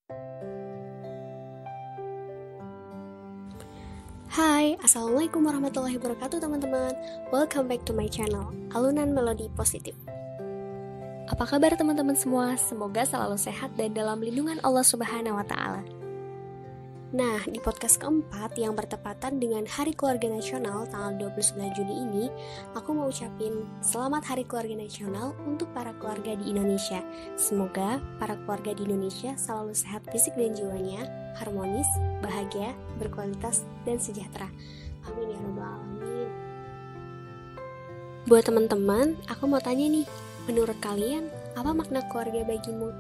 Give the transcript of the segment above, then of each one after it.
Hai, Assalamualaikum warahmatullahi wabarakatuh teman-teman. Welcome back to my channel, Alunan Melodi Positif. Apa kabar teman-teman semua? Semoga selalu sehat dan dalam lindungan Allah Subhanahu wa Ta'ala. Nah, di podcast keempat yang bertepatan dengan Hari Keluarga Nasional tanggal 29 Juni ini, aku mau ucapin Selamat Hari Keluarga Nasional untuk para keluarga di Indonesia. Semoga para keluarga di Indonesia selalu sehat fisik dan jiwanya, harmonis, bahagia, berkualitas, dan sejahtera. Amin ya rabbal alamin. Buat teman-teman, aku mau tanya nih, menurut kalian, apa makna keluarga bagimu?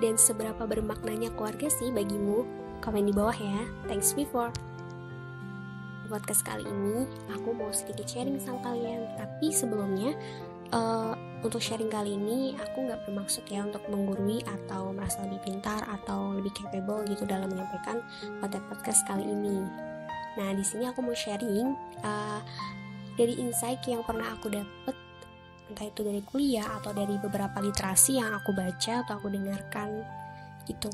Dan seberapa bermaknanya keluarga sih bagimu? Komen di bawah ya. Thanks before. Di podcast kali ini aku mau sedikit sharing sama kalian. Tapi sebelumnya untuk sharing kali ini aku nggak bermaksud ya untuk menggurui atau merasa lebih pintar atau lebih capable gitu dalam menyampaikan konten podcast kali ini. Nah di sini aku mau sharing dari insight yang pernah aku dapet, entah itu dari kuliah atau dari beberapa literasi yang aku baca atau aku dengarkan gitu.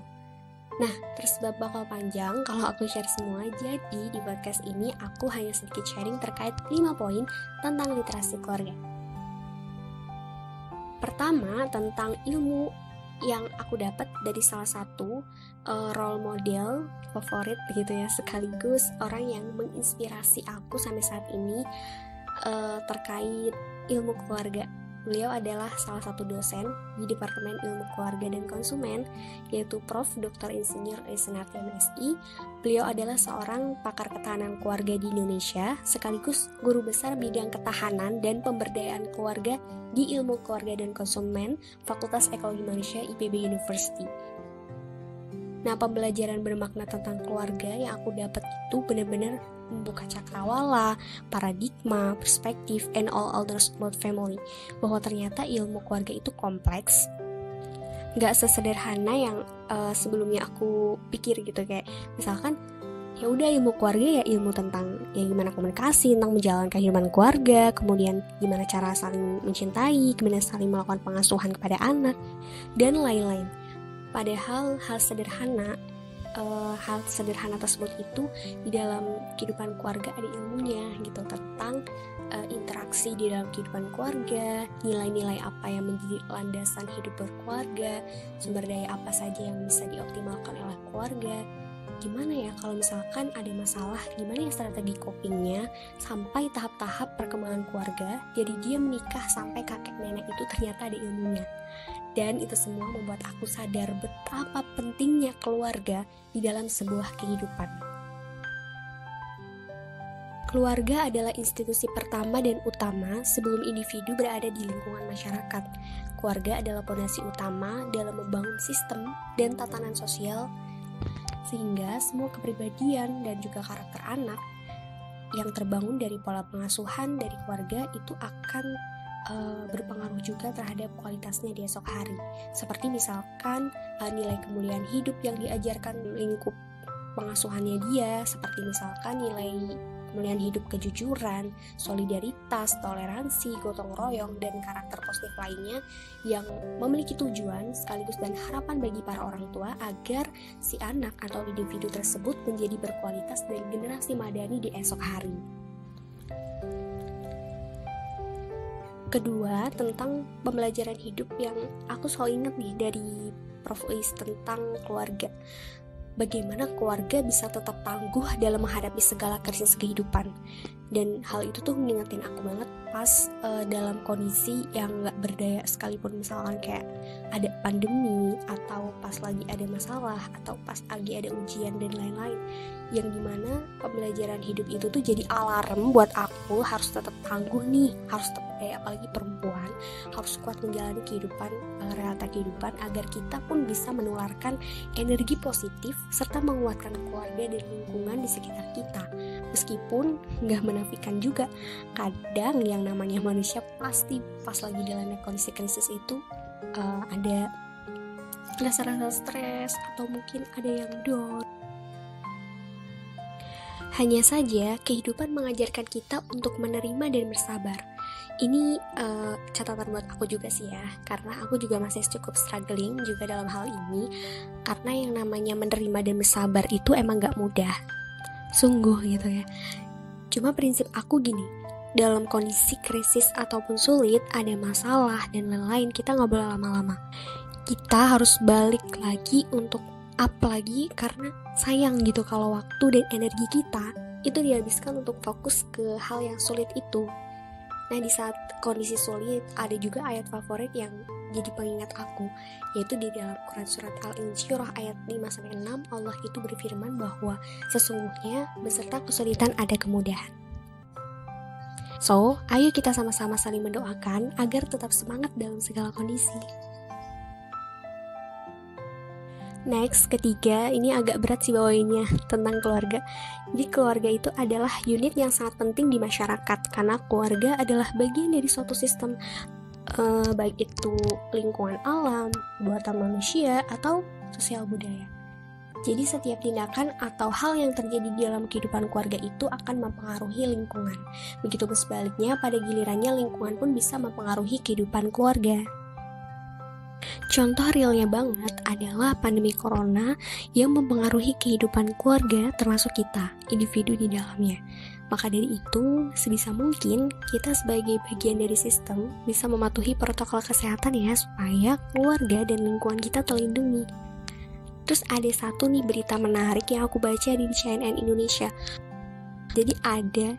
Nah, tersebab bakal panjang kalau aku share semua, jadi di podcast ini aku hanya sedikit sharing terkait 5 poin tentang literasi keluarga. Pertama, tentang ilmu yang aku dapat dari salah satu role model favorit begitu ya, sekaligus orang yang menginspirasi aku sampai saat ini terkait ilmu keluarga. Beliau adalah salah satu dosen di Departemen Ilmu Keluarga dan Konsumen, yaitu Prof. Dr. Insinyur Sunarti MSI. Beliau adalah seorang pakar ketahanan keluarga di Indonesia, sekaligus guru besar bidang ketahanan dan pemberdayaan keluarga di Ilmu Keluarga dan Konsumen, Fakultas Ekologi Manusia IPB University. Nah, pembelajaran bermakna tentang keluarga yang aku dapat itu benar-benar membuka cakrawala, paradigma, perspektif, and all others about family. Bahwa ternyata ilmu keluarga itu kompleks, gak sesederhana yang sebelumnya aku pikir gitu. Kayak misalkan ya udah ilmu keluarga ya ilmu tentang ya gimana komunikasi, tentang menjalankan kehidupan keluarga, kemudian gimana cara saling mencintai, gimana saling melakukan pengasuhan kepada anak, dan lain-lain. Padahal hal sederhana tersebut itu di dalam kehidupan keluarga ada ilmunya gitu, tentang interaksi di dalam kehidupan keluarga, nilai-nilai apa yang menjadi landasan hidup berkeluarga, sumber daya apa saja yang bisa dioptimalkan oleh keluarga, gimana ya kalau misalkan ada masalah, gimana ya strategi copingnya, sampai tahap-tahap perkembangan keluarga, jadi dia menikah sampai kakek nenek itu ternyata ada ilmunya. Dan itu semua membuat aku sadar betapa pentingnya keluarga di dalam sebuah kehidupan. Keluarga adalah institusi pertama dan utama sebelum individu berada di lingkungan masyarakat. Keluarga adalah fondasi utama dalam membangun sistem dan tatanan sosial, sehingga semua kepribadian dan juga karakter anak yang terbangun dari pola pengasuhan dari keluarga itu akan berpengaruh juga terhadap kualitasnya di esok hari. Seperti misalkan nilai kemuliaan hidup yang diajarkan lingkup pengasuhannya dia, seperti misalkan nilai kemuliaan hidup kejujuran, solidaritas, toleransi, gotong royong, dan karakter positif lainnya yang memiliki tujuan sekaligus dan harapan bagi para orang tua agar si anak atau individu tersebut menjadi berkualitas dan generasi madani di esok hari. Kedua, tentang pembelajaran hidup yang aku selalu ingat nih dari Prof. Uis tentang keluarga. Bagaimana keluarga bisa tetap tangguh dalam menghadapi segala krisis kehidupan. Dan hal itu tuh mengingetin aku banget pas dalam kondisi yang gak berdaya, sekalipun misalkan kayak ada pandemi, atau pas lagi ada masalah, atau pas lagi ada ujian dan lain-lain, yang dimana pembelajaran hidup itu tuh jadi alarm buat aku harus tetap tangguh nih, harus tetap apalagi perempuan harus kuat menjalani kehidupan, realita kehidupan, agar kita pun bisa menularkan energi positif serta menguatkan keluarga dan lingkungan di sekitar kita. Meskipun gak menafikan juga, kadang yang namanya manusia pasti pas lagi dalam kondisi krisis itu ada rasa stres atau mungkin ada yang down. Hanya saja kehidupan mengajarkan kita untuk menerima dan bersabar. Ini catatan buat aku juga sih ya, karena aku juga masih cukup struggling juga dalam hal ini, karena yang namanya menerima dan bersabar itu emang gak mudah, sungguh gitu ya. Cuma prinsip aku gini, dalam kondisi krisis ataupun sulit, ada masalah dan lain-lain, kita gak boleh lama-lama. Kita harus balik lagi untuk up lagi, karena sayang gitu kalau waktu dan energi kita itu dihabiskan untuk fokus ke hal yang sulit itu. Nah, di saat kondisi sulit, ada juga ayat favorit yang jadi pengingat aku, yaitu di dalam Quran surat Al-Insyirah ayat 5-6, Allah itu berfirman bahwa sesungguhnya beserta kesulitan ada kemudahan. So, ayo kita sama-sama saling mendoakan agar tetap semangat dalam segala kondisi. Next, ketiga, ini agak berat sih bawainnya, tentang keluarga. Jadi keluarga itu adalah unit yang sangat penting di masyarakat, karena keluarga adalah bagian dari suatu sistem, baik itu lingkungan alam, buatan manusia, atau sosial budaya. Jadi setiap tindakan atau hal yang terjadi di dalam kehidupan keluarga itu akan mempengaruhi lingkungan. Begitupun sebaliknya, pada gilirannya lingkungan pun bisa mempengaruhi kehidupan keluarga. Contoh realnya banget adalah pandemi corona yang mempengaruhi kehidupan keluarga termasuk kita, individu di dalamnya. Maka dari itu, sebisa mungkin kita sebagai bagian dari sistem bisa mematuhi protokol kesehatan ya, supaya keluarga dan lingkungan kita terlindungi. Terus ada satu nih berita menarik yang aku baca di CNN Indonesia. Jadi ada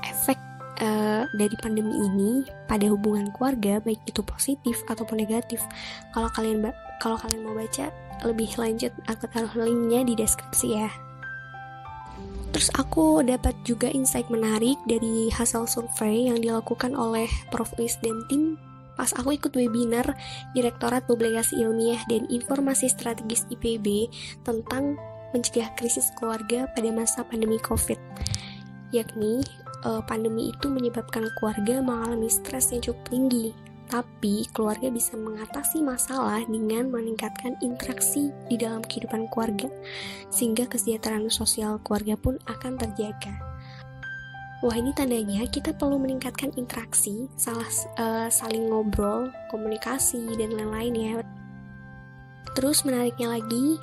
efek dari pandemi ini pada hubungan keluarga, baik itu positif ataupun negatif. Kalau kalian mau baca lebih lanjut, aku taruh linknya di deskripsi ya. Terus aku dapat juga insight menarik dari hasil survei yang dilakukan oleh Prof. Uis dan tim pas aku ikut webinar Direktorat Publikasi Ilmiah dan Informasi Strategis IPB tentang mencegah krisis keluarga pada masa pandemi COVID. Yakni pandemi itu menyebabkan keluarga mengalami stres yang cukup tinggi, tapi keluarga bisa mengatasi masalah dengan meningkatkan interaksi di dalam kehidupan keluarga, sehingga kesejahteraan sosial keluarga pun akan terjaga. Wah, ini tandanya kita perlu meningkatkan interaksi, saling ngobrol, komunikasi, dan lain-lain ya. Terus menariknya lagi,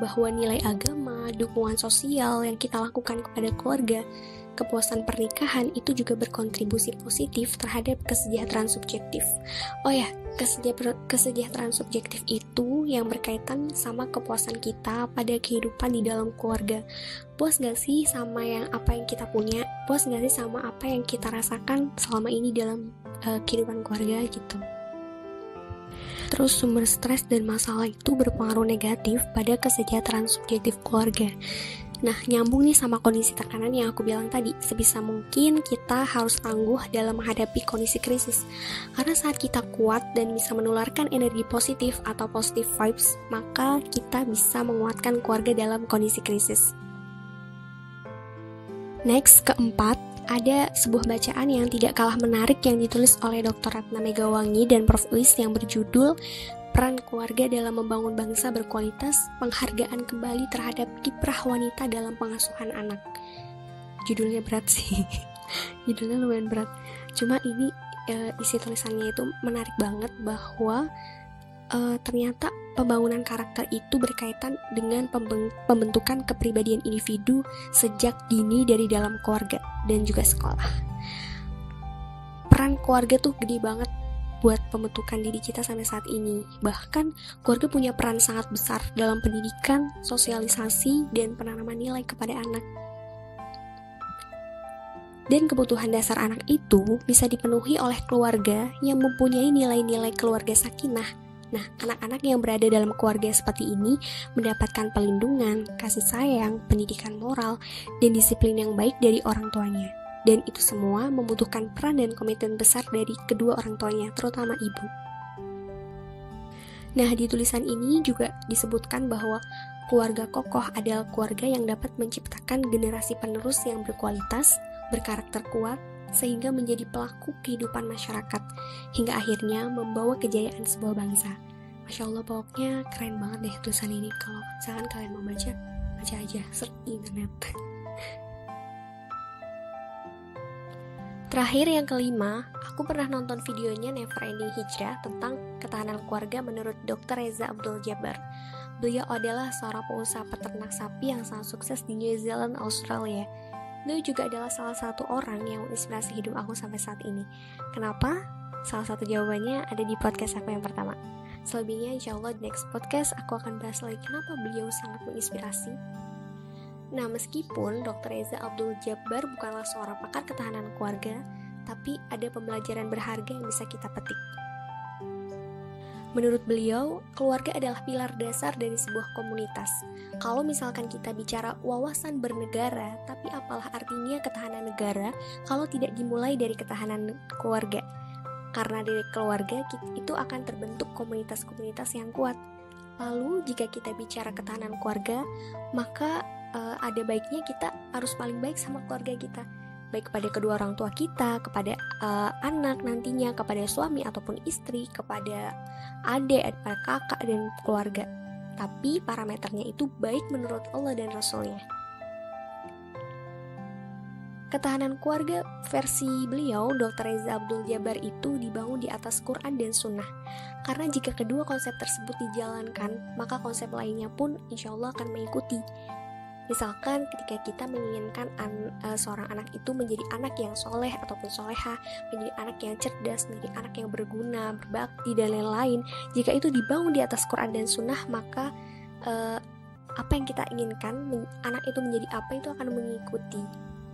bahwa nilai agama, dukungan sosial yang kita lakukan kepada keluarga, kepuasan pernikahan itu juga berkontribusi positif terhadap kesejahteraan subjektif. Oh ya, kesejahteraan subjektif itu yang berkaitan sama kepuasan kita pada kehidupan di dalam keluarga. Puas gak sih sama apa yang kita punya? Puas gak sih sama apa yang kita rasakan selama ini dalam kehidupan keluarga gitu? Terus sumber stres dan masalah itu berpengaruh negatif pada kesejahteraan subjektif keluarga. Nah, nyambung nih sama kondisi tekanan yang aku bilang tadi. Sebisa mungkin kita harus tangguh dalam menghadapi kondisi krisis. Karena saat kita kuat dan bisa menularkan energi positif atau positive vibes, maka kita bisa menguatkan keluarga dalam kondisi krisis. Next, keempat, ada sebuah bacaan yang tidak kalah menarik yang ditulis oleh Dr. Ratna Megawangi dan Prof. Uis yang berjudul Peran Keluarga dalam Membangun Bangsa Berkualitas, Penghargaan Kembali Terhadap Kiprah Wanita dalam Pengasuhan Anak. Judulnya berat sih, judulnya lumayan berat. Cuma ini isi tulisannya itu menarik banget, bahwa ternyata pembangunan karakter itu berkaitan dengan pembentukan kepribadian individu sejak dini dari dalam keluarga dan juga sekolah. Peran keluarga tuh gede banget buat pembentukan diri kita sampai saat ini. Bahkan keluarga punya peran sangat besar dalam pendidikan, sosialisasi, dan penanaman nilai kepada anak. Dan kebutuhan dasar anak itu bisa dipenuhi oleh keluarga yang mempunyai nilai-nilai keluarga sakinah. Nah, anak-anak yang berada dalam keluarga seperti ini mendapatkan pelindungan, kasih sayang, pendidikan moral, dan disiplin yang baik dari orang tuanya. Dan itu semua membutuhkan peran dan komitmen besar dari kedua orang tuanya, terutama ibu. Nah, di tulisan ini juga disebutkan bahwa keluarga kokoh adalah keluarga yang dapat menciptakan generasi penerus yang berkualitas, berkarakter kuat, sehingga menjadi pelaku kehidupan masyarakat, hingga akhirnya membawa kejayaan sebuah bangsa. Masya Allah, pokoknya keren banget deh tulisan ini. Kalau misalkan kalian mau baca aja, search di internet. Terakhir yang kelima, aku pernah nonton videonya Never Ending Hijrah tentang ketahanan keluarga menurut Dr. Reza Abdul Jabbar. Beliau adalah seorang pengusaha peternak sapi yang sangat sukses di New Zealand, Australia. Beliau juga adalah salah satu orang yang menginspirasi hidup aku sampai saat ini. Kenapa? Salah satu jawabannya ada di podcast aku yang pertama. Selebihnya insya Allah di next podcast aku akan bahas lagi kenapa beliau sangat menginspirasi. Nah, meskipun Dr. Reza Abdul Jabbar bukanlah seorang pakar ketahanan keluarga, tapi ada pembelajaran berharga yang bisa kita petik. Menurut beliau, keluarga adalah pilar dasar dari sebuah komunitas. Kalau misalkan kita bicara wawasan bernegara, tapi apalah artinya ketahanan negara kalau tidak dimulai dari ketahanan keluarga? Karena dari keluarga itu akan terbentuk komunitas-komunitas yang kuat. Lalu, jika kita bicara ketahanan keluarga, maka ada baiknya kita harus paling baik sama keluarga kita, baik kepada kedua orang tua kita, kepada anak nantinya, kepada suami ataupun istri, kepada adik, kepada kakak dan keluarga. Tapi parameternya itu baik menurut Allah dan Rasulnya. Ketahanan keluarga versi beliau, Dr. Reza Abdul Jabbar, itu dibangun di atas Quran dan Sunnah. Karena jika kedua konsep tersebut dijalankan, maka konsep lainnya pun insya Allah akan mengikuti. Misalkan ketika kita menginginkan seorang anak itu menjadi anak yang soleh ataupun soleha, menjadi anak yang cerdas, menjadi anak yang berguna, berbakti, dan lain-lain, jika itu dibangun di atas Quran dan Sunnah, maka apa yang kita inginkan, anak itu menjadi apa, itu akan mengikuti.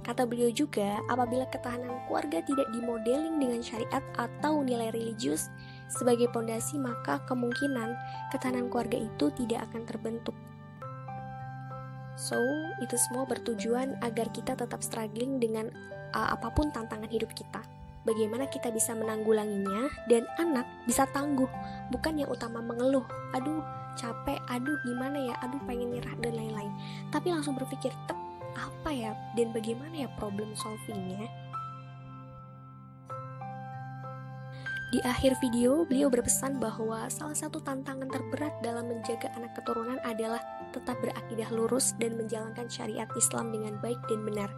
Kata beliau juga, apabila ketahanan keluarga tidak dimodeling dengan syariat atau nilai religius sebagai pondasi, maka kemungkinan ketahanan keluarga itu tidak akan terbentuk. So, itu semua bertujuan agar kita tetap struggling dengan apapun tantangan hidup kita. Bagaimana kita bisa menanggulanginya dan anak bisa tangguh, bukan yang utama mengeluh, aduh capek, aduh gimana ya, aduh pengen nyerah dan lain-lain. Tapi langsung berpikir, apa ya dan bagaimana ya problem solvingnya. Di akhir video, beliau berpesan bahwa salah satu tantangan terberat dalam menjaga anak keturunan adalah tetap berakidah lurus dan menjalankan syariat Islam dengan baik dan benar.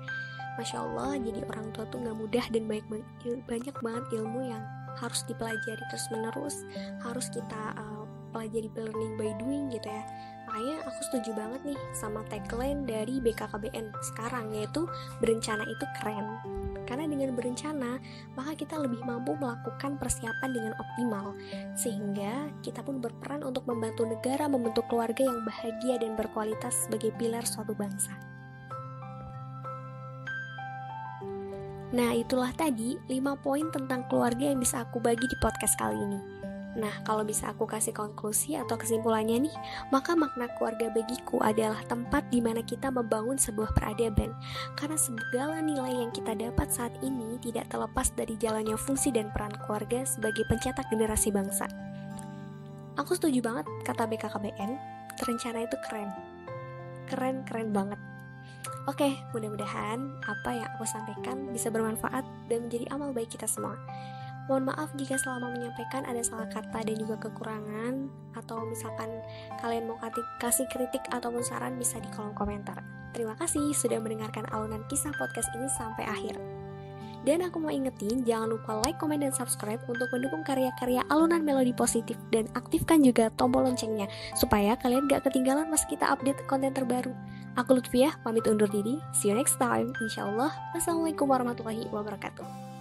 Masya Allah, jadi orang tua tuh gak mudah dan banyak banget ilmu yang harus dipelajari terus menerus, harus kita pelajari learning by doing gitu ya. Makanya aku setuju banget nih sama tagline dari BKKBN sekarang, yaitu berencana itu keren. Karena dengan berencana, maka kita lebih mampu melakukan persiapan dengan optimal, sehingga kita pun berperan untuk membantu negara membentuk keluarga yang bahagia dan berkualitas sebagai pilar suatu bangsa. Nah, itulah tadi 5 poin tentang keluarga yang bisa aku bagi di podcast kali ini. Nah, kalau bisa aku kasih konklusi atau kesimpulannya nih, maka makna keluarga bagiku adalah tempat di mana kita membangun sebuah peradaban. Karena segala nilai yang kita dapat saat ini tidak terlepas dari jalannya fungsi dan peran keluarga sebagai pencetak generasi bangsa. Aku setuju banget kata BKKBN, rencana itu keren. Keren banget. Oke, mudah-mudahan apa yang aku sampaikan bisa bermanfaat dan menjadi amal baik kita semua. Mohon maaf jika selama menyampaikan ada salah kata dan juga kekurangan, atau misalkan kalian mau kasih kritik ataupun saran bisa di kolom komentar. Terima kasih sudah mendengarkan alunan kisah podcast ini sampai akhir. Dan aku mau ingetin, jangan lupa like, komen, dan subscribe untuk mendukung karya-karya alunan melodi positif, dan aktifkan juga tombol loncengnya supaya kalian gak ketinggalan pas kita update konten terbaru. Aku Lutfiah, pamit undur diri. See you next time. Insyaallah. Wassalamualaikum warahmatullahi wabarakatuh.